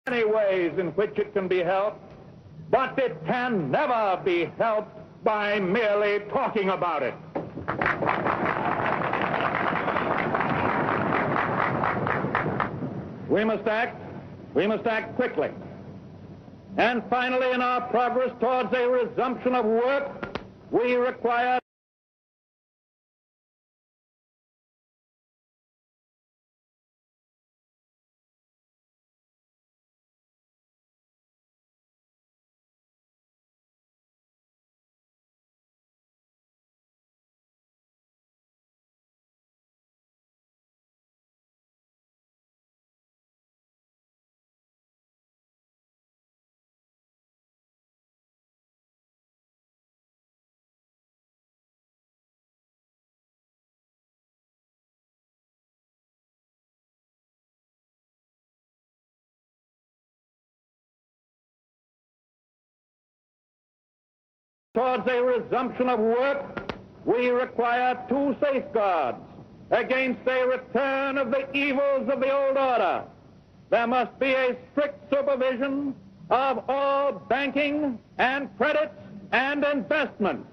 Many ways in which it can be helped, but it can never be helped by merely talking about it. We must act quickly. And finally, in our progress towards a resumption of work, we require towards a resumption of work, we require two safeguards against a return of the evils of the old order. There must be a strict supervision of all banking and credits and investments.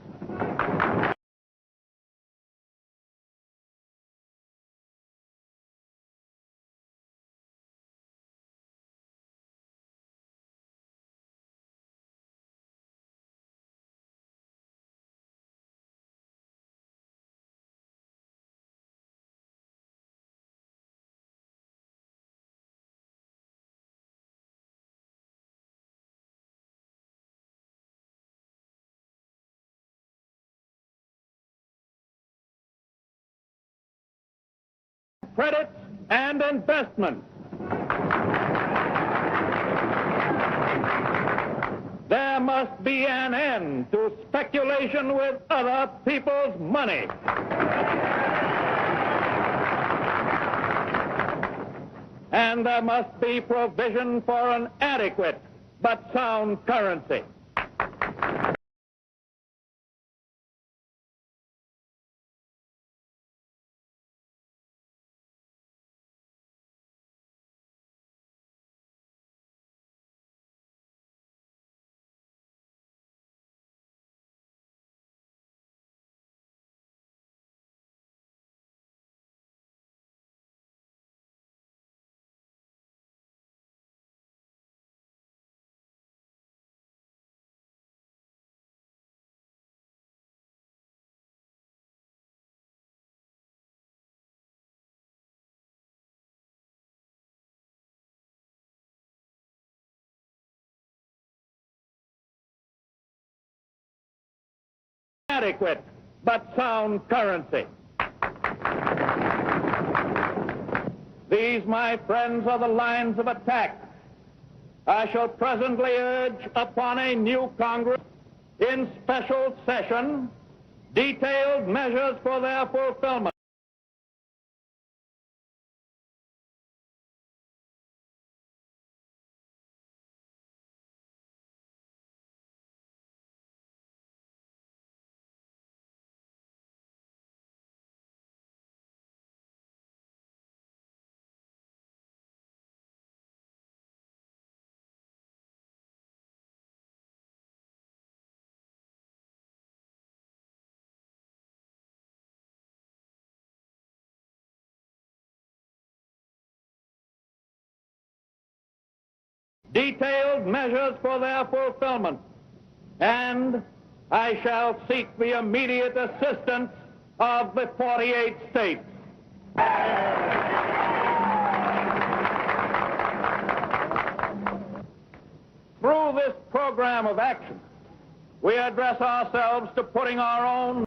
Credits and investments. There must be an end to speculation with other people's money. And there must be provision for an adequate but sound currency. Adequate but sound currency. These, my friends, are the lines of attack I shall presently urge upon a new Congress in special session detailed measures for their fulfillment. Detailed measures for their fulfillment, and I shall seek the immediate assistance of the 48 states. Through this program of action, we address ourselves to putting our own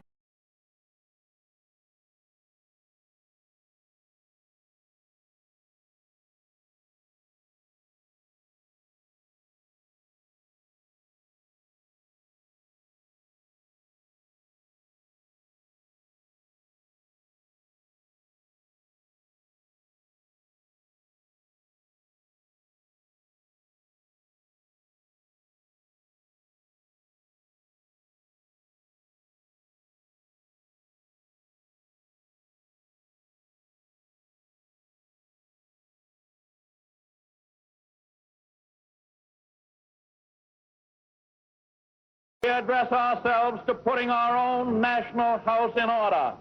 We address ourselves to putting our own national house in order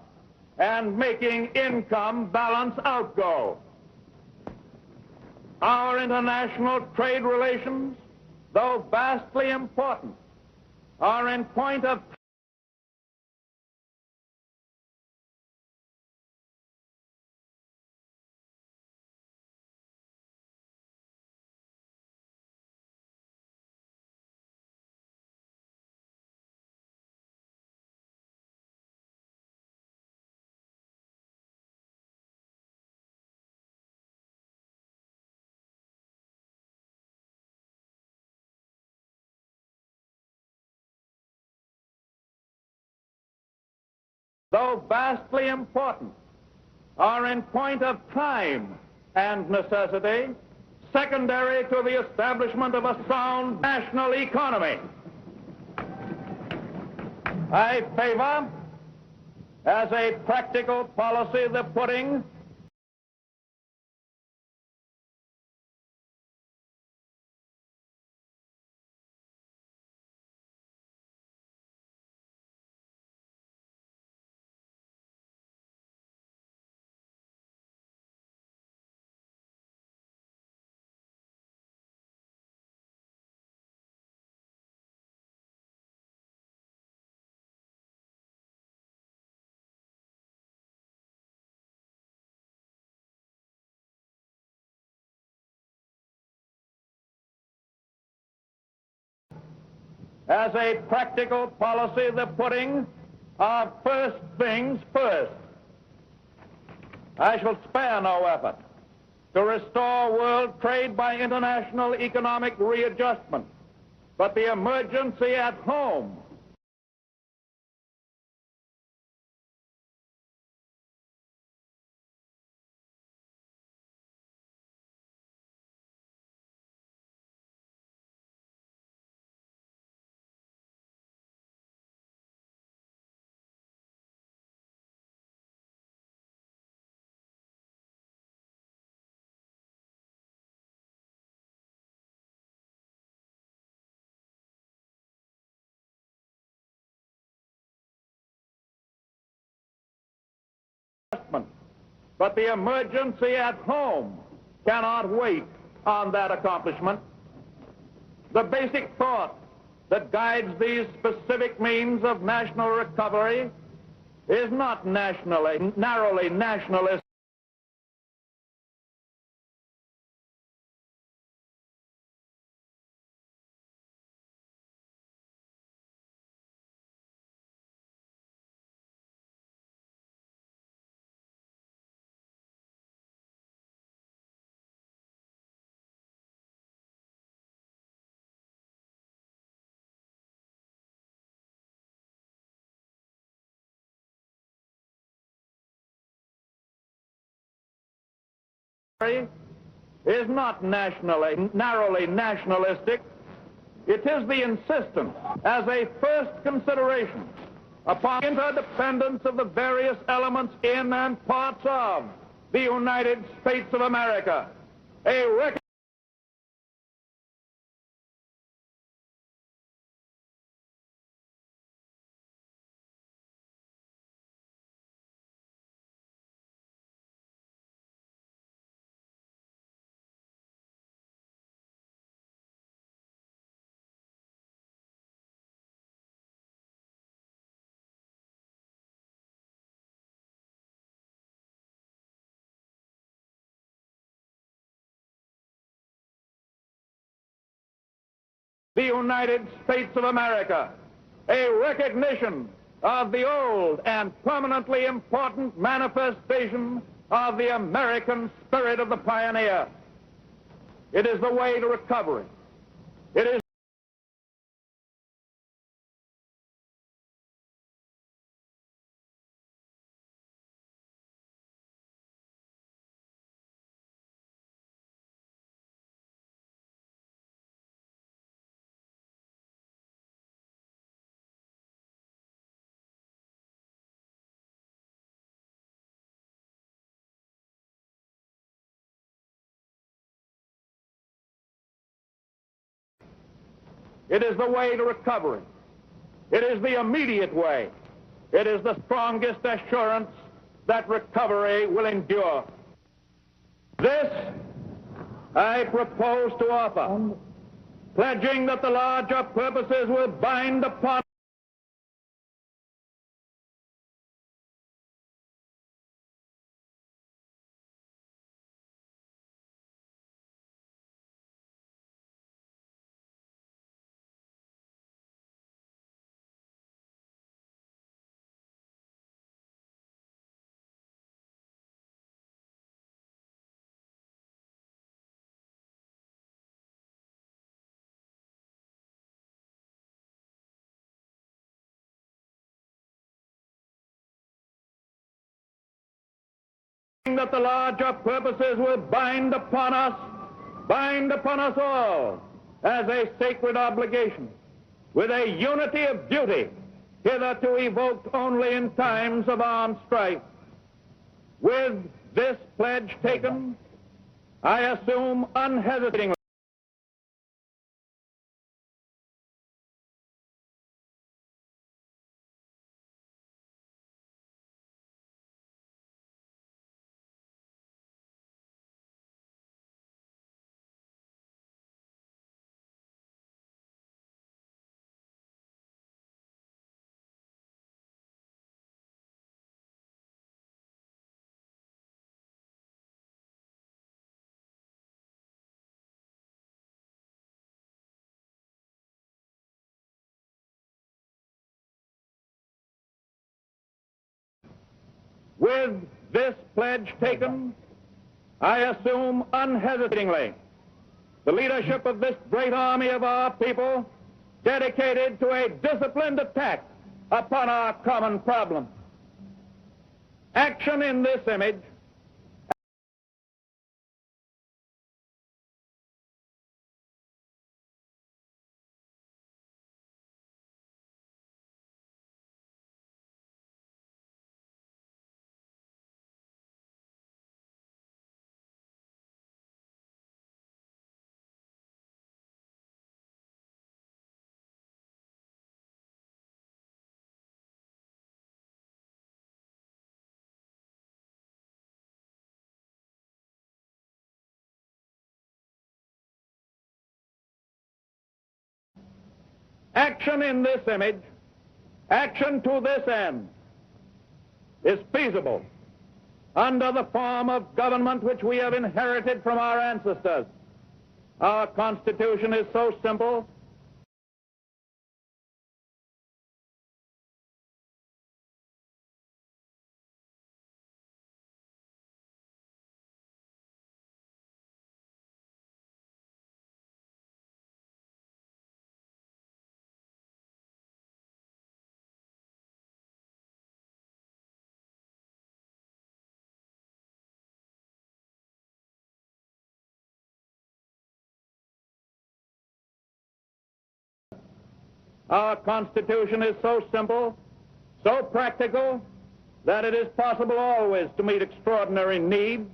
and making income balance outgo. Our international trade relations, though vastly important, are in point of though vastly important, are in point of time and necessity secondary to the establishment of a sound national economy. I favor, as a practical policy, the putting as a practical policy, the putting of first things first. I shall spare no effort to restore world trade by international economic readjustment, but the emergency at home but the emergency at home cannot wait on that accomplishment. The basic thought that guides these specific means of national recovery is not narrowly nationalist. Is not narrowly nationalistic. It is the insistence as a first consideration upon interdependence of the various elements in and parts of the United States of America. The United States of America, a recognition of the old and permanently important manifestation of the American spirit of the pioneer. It is the way to recovery. It is It is the way to recovery. It is the immediate way. It is the strongest assurance that recovery will endure. This I propose to offer, pledging that the larger purposes will bind upon that the larger purposes will bind upon us all, as a sacred obligation, with a unity of duty hitherto evoked only in times of armed strife. With this pledge taken, I assume unhesitatingly With this pledge taken, I assume unhesitatingly the leadership of this great army of our people, dedicated to a disciplined attack upon our common problem. Action in this image action to this end, is feasible under the form of government which we have inherited from our ancestors. Our Constitution is so simple Our Constitution is so simple, so practical, that it is possible always to meet extraordinary needs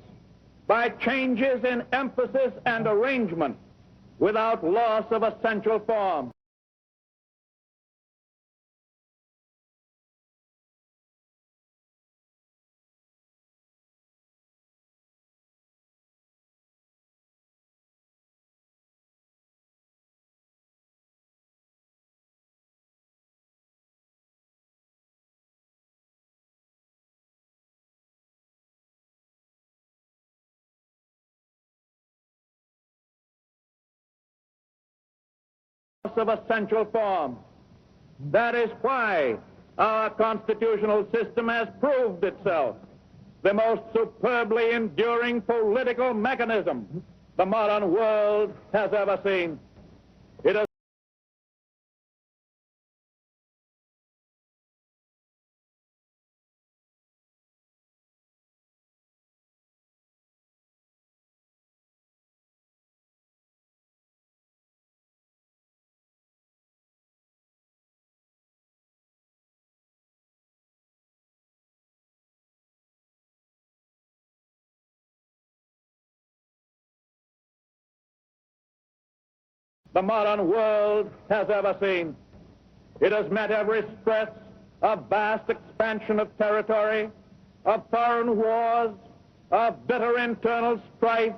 by changes in emphasis and arrangement without loss of essential form. Of essential form. That is why our constitutional system has proved itself the most superbly enduring political mechanism the modern world has ever seen. It has the modern world has ever seen. It has met every stress of vast expansion of territory, of foreign wars, of bitter internal strife,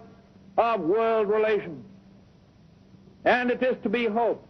of world relations. And it is to be hoped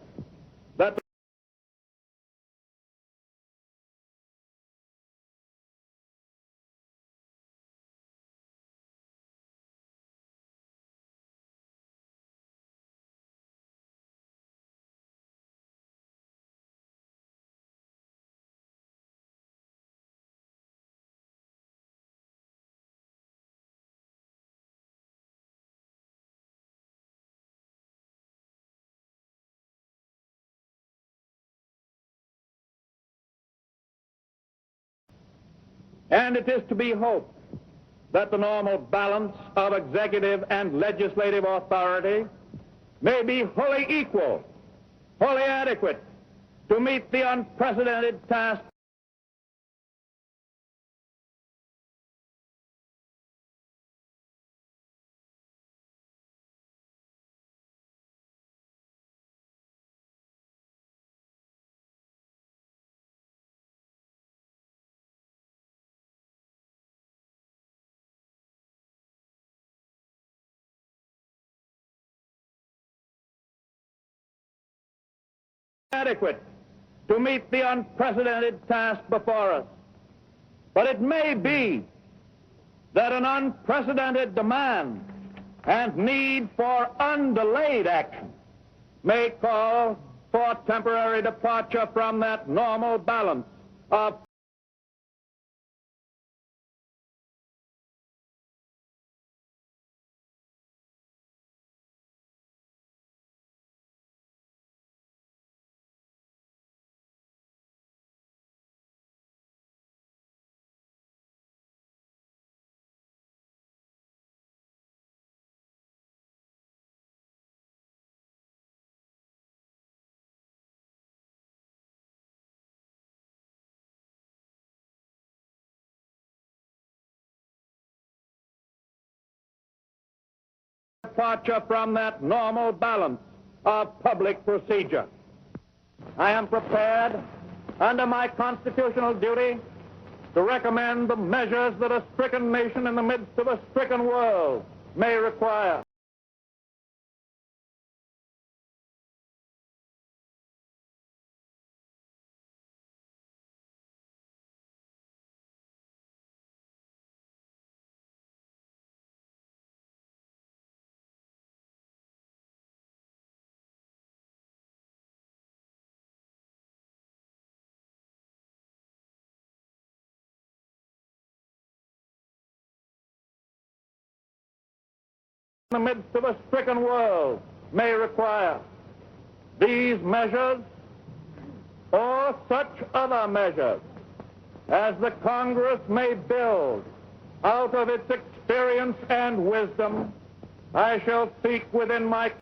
that the normal balance of executive and legislative authority may be wholly equal, wholly adequate to meet the unprecedented task before us. But it may be that an unprecedented demand and need for undelayed action may call for temporary departure from that normal balance of departure from that normal balance of public procedure. I am prepared, under my constitutional duty, to recommend the measures that a stricken nation in the midst of a stricken world may require. In the midst of a stricken world may require. These measures, or such other measures as the Congress may build out of its experience and wisdom, I shall seek within my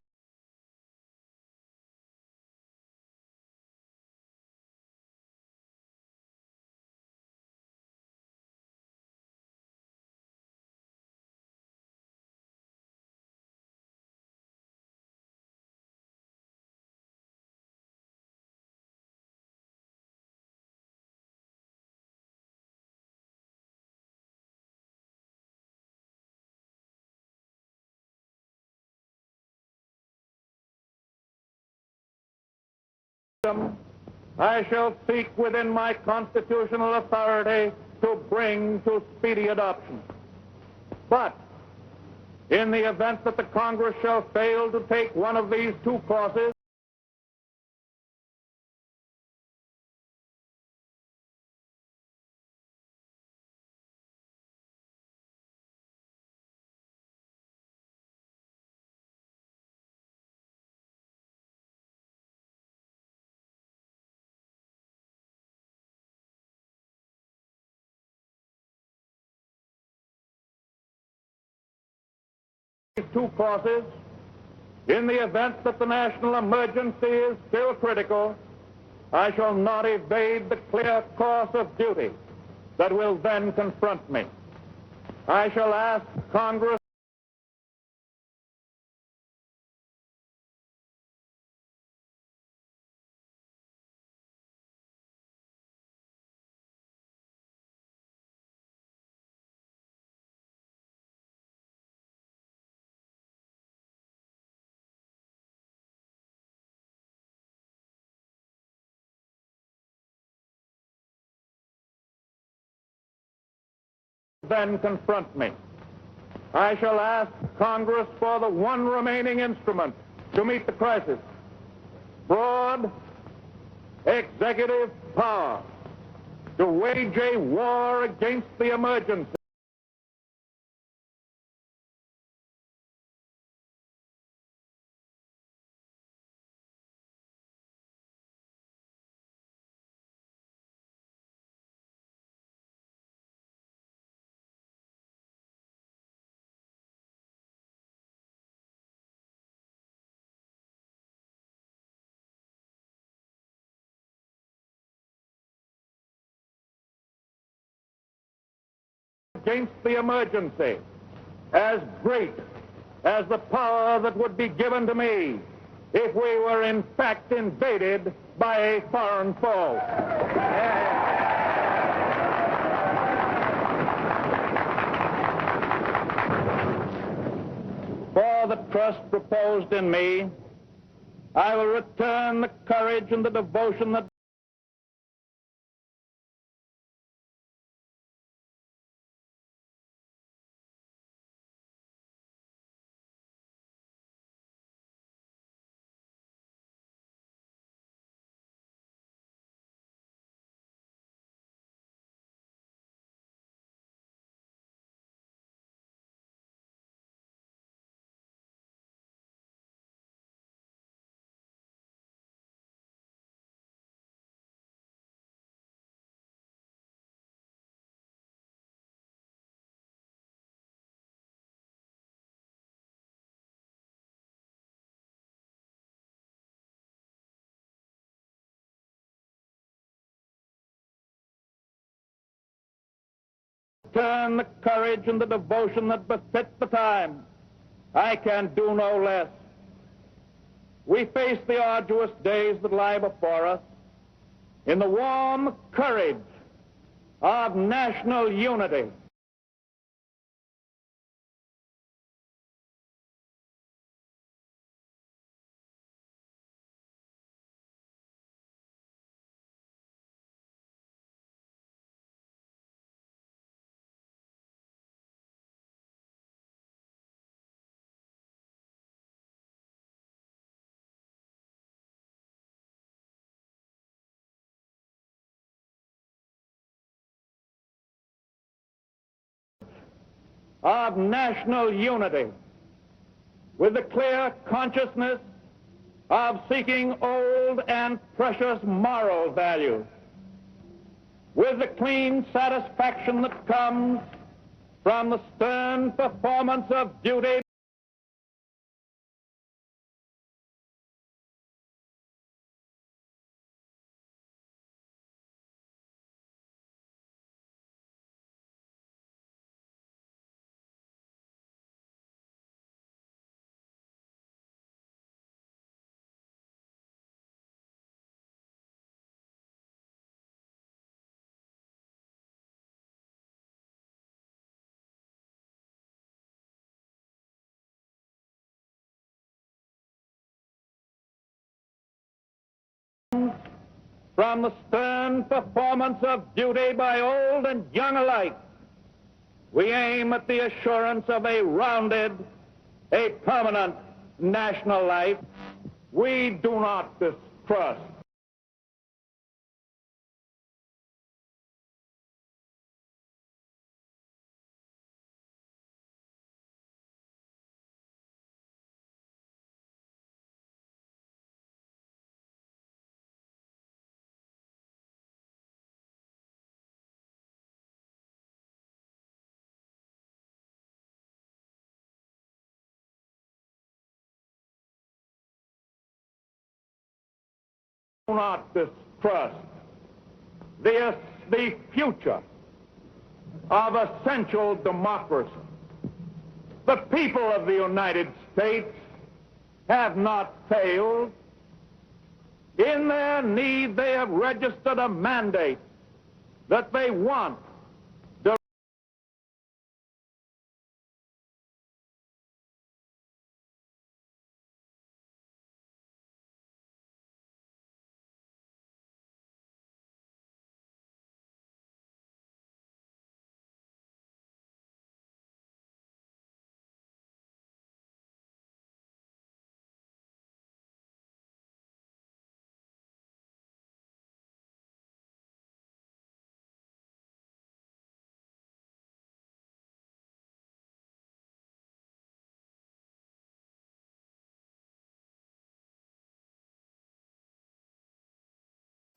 constitutional authority to bring to speedy adoption. But in the event that the Congress shall fail to take one of these two courses, in the event that the national emergency is still critical, I shall not evade the clear course of duty that will then confront me. I shall ask Congress then confront me. I shall ask Congress for the one remaining instrument to meet the crisis: broad executive power to wage a war against the emergency. Against the emergency, as great as the power that would be given to me if we were in fact invaded by a foreign foe. For the trust reposed in me, I will return the courage and the devotion that turn the courage and the devotion that befit the time. I can do no less. We face the arduous days that lie before us in the warm courage of national unity. Of national unity, with the clear consciousness of seeking old and precious moral values, with the clean satisfaction that comes from the stern performance of duty from the stern performance of duty by old and young alike. We aim at the assurance of a rounded, a permanent national life. We do not distrust the future of essential democracy. The people of the United States have not failed. In their need, they have registered a mandate that they want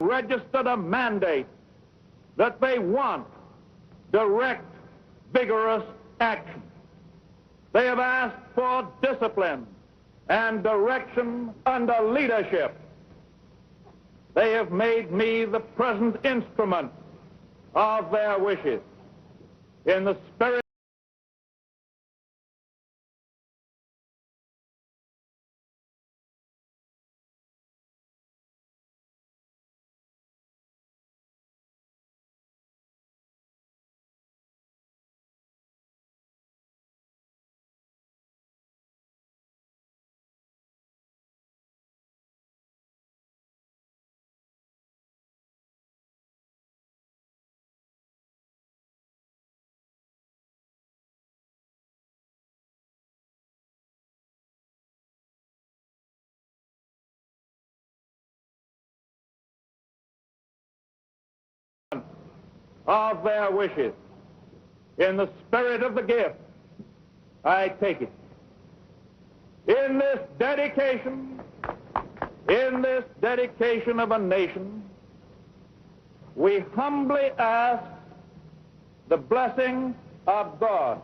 registered a mandate that they want direct, vigorous action. They have asked for discipline and direction under leadership. They have made me the present instrument of their wishes. In the spirit of their wishes. In the spirit of the gift, I take it. In this dedication of a nation, we humbly ask the blessing of God.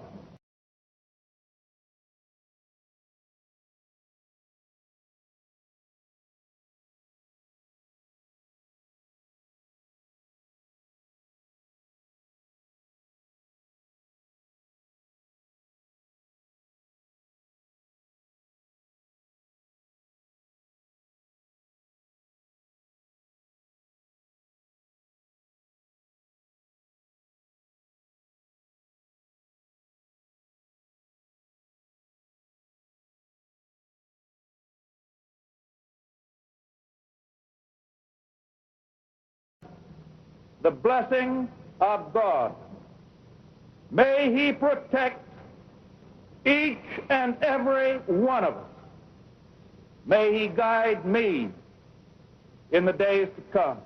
The blessing of God. May He protect each and every one of us. May He guide me in the days to come.